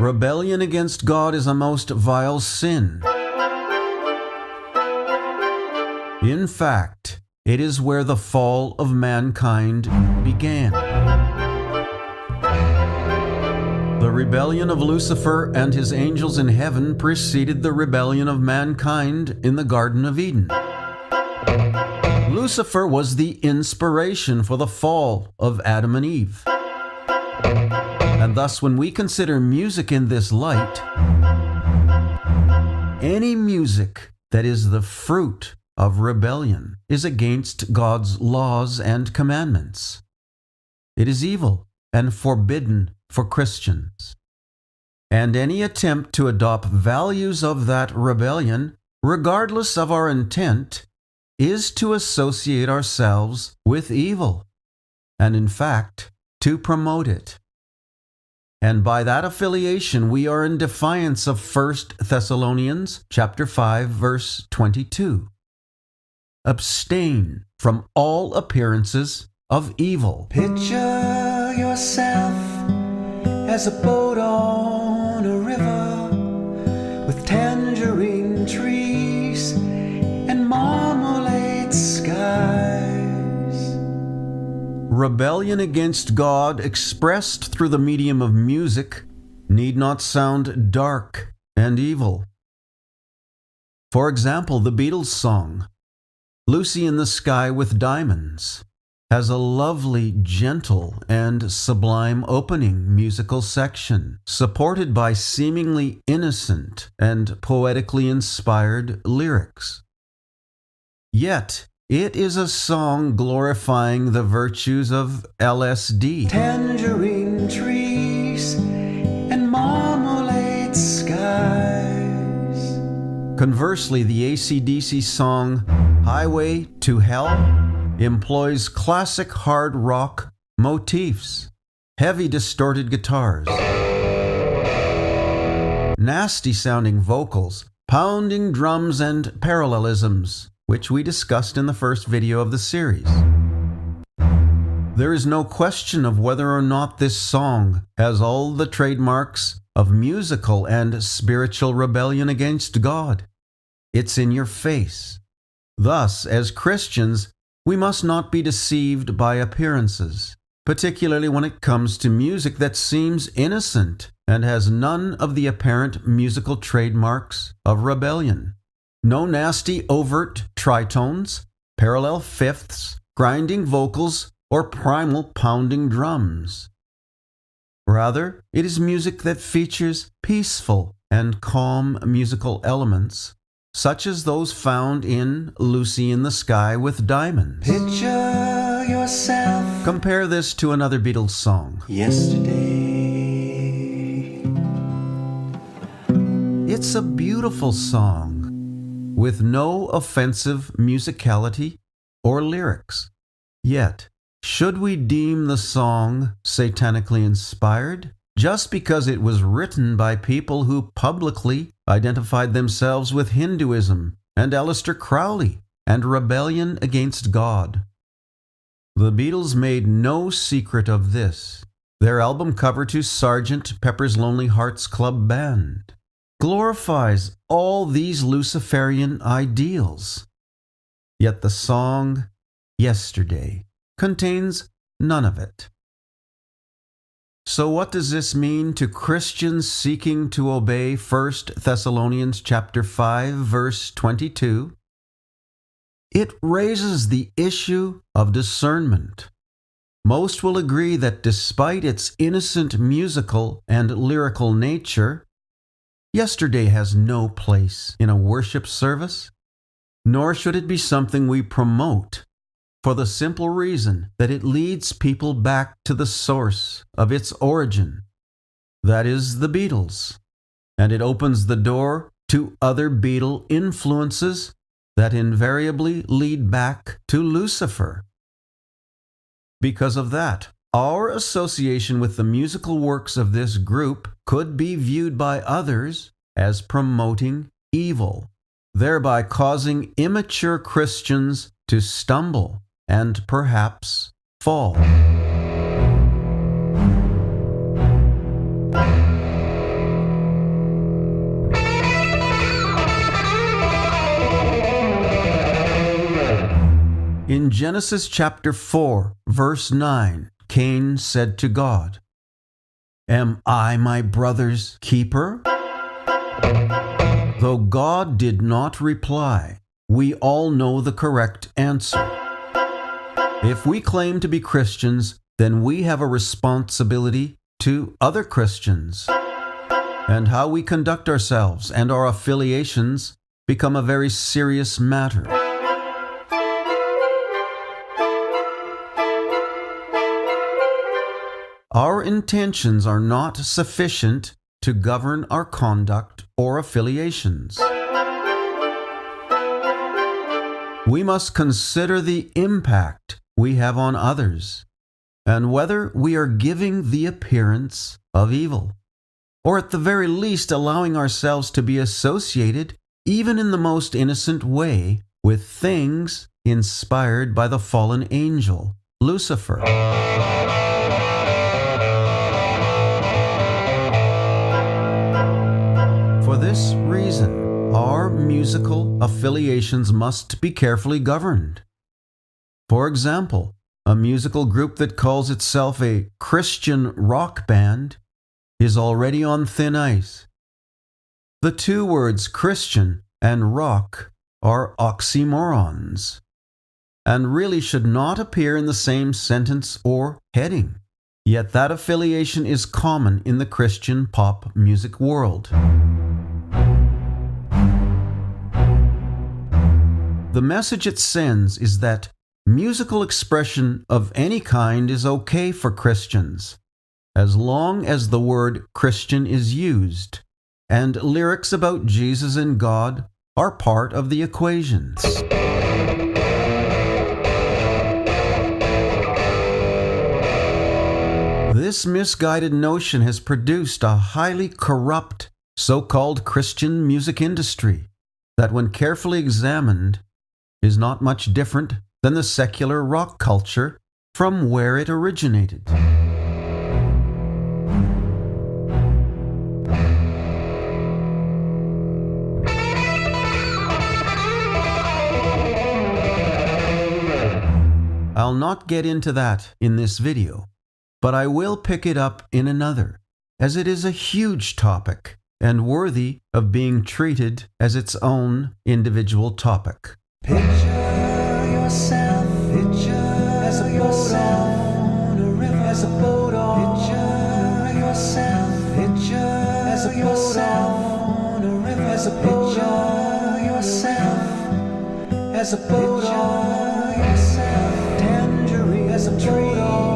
Rebellion against God is a most vile sin. In fact, it is where the fall of mankind began. The rebellion of Lucifer and his angels in heaven preceded the rebellion of mankind in the Garden of Eden. Lucifer was the inspiration for the fall of Adam and Eve. And thus, when we consider music in this light, any music that is the fruit of rebellion is against God's laws and commandments. It is evil and forbidden for Christians. And any attempt to adopt values of that rebellion, regardless of our intent, is to associate ourselves with evil, and in fact, to promote it. And by that affiliation, we are in defiance of 1 Thessalonians chapter 5, verse 22. Abstain from all appearances of evil. Picture yourself as a boat on a river with tangerine trees and marmalade skies. Rebellion against God expressed through the medium of music need not sound dark and evil. For example, the Beatles song, "Lucy in the Sky with Diamonds," has a lovely, gentle, and sublime opening musical section, supported by seemingly innocent and poetically inspired lyrics. Yet, it is a song glorifying the virtues of LSD. Tangerine trees and marmalade skies. Conversely, the AC/DC song "Highway to Hell" employs classic hard rock motifs, heavy distorted guitars, nasty-sounding vocals, pounding drums, and parallelisms, which we discussed in the first video of the series. There is no question of whether or not this song has all the trademarks of musical and spiritual rebellion against God. It's in your face. Thus, as Christians, we must not be deceived by appearances, particularly when it comes to music that seems innocent and has none of the apparent musical trademarks of rebellion. No nasty overt tritones, parallel fifths, grinding vocals, or primal pounding drums. Rather, it is music that features peaceful and calm musical elements, such as those found in "Lucy in the Sky with Diamonds." Picture yourself. Compare this to another Beatles song. Yesterday. It's a beautiful song, with no offensive musicality or lyrics. Yet, should we deem the song satanically inspired just because it was written by people who publicly identified themselves with Hinduism and Aleister Crowley and rebellion against God? The Beatles made no secret of this. Their album cover to Sgt. Pepper's Lonely Hearts Club Band glorifies all these Luciferian ideals. Yet the song "Yesterday" contains none of it. So what does this mean to Christians seeking to obey 1 Thessalonians chapter 5, verse 22? It raises the issue of discernment. Most will agree that despite its innocent musical and lyrical nature, Yesterday has no place in a worship service, nor should it be something we promote, for the simple reason that it leads people back to the source of its origin, that is the Beatles, and it opens the door to other Beatle influences that invariably lead back to Lucifer. Because of that, our association with the musical works of this group could be viewed by others as promoting evil, thereby causing immature Christians to stumble and perhaps fall. Genesis chapter 4, verse 9, Cain said to God, "Am I my brother's keeper?" Though God did not reply, we all know the correct answer. If we claim to be Christians, then we have a responsibility to other Christians. And how we conduct ourselves and our affiliations become a very serious matter. Our intentions are not sufficient to govern our conduct or affiliations. We must consider the impact we have on others, and whether we are giving the appearance of evil, or at the very least allowing ourselves to be associated, even in the most innocent way, with things inspired by the fallen angel, Lucifer. For this reason, our musical affiliations must be carefully governed. For example, a musical group that calls itself a Christian rock band is already on thin ice. The two words Christian and rock are oxymorons, and really should not appear in the same sentence or heading. Yet that affiliation is common in the Christian pop music world. The message it sends is that musical expression of any kind is okay for Christians, as long as the word Christian is used, and lyrics about Jesus and God are part of the equation. This misguided notion has produced a highly corrupt so-called Christian music industry that, when carefully examined, is not much different than the secular rock culture from where it originated. I'll not get into that in this video, but I will pick it up in another, as it is a huge topic and worthy of being treated as its own individual topic. Picture yourself as a boat on a river, as a boat on. Picture yourself as a boat on a river, as a boat on. Yourself as a boat on. Yourself tangerine as a tree.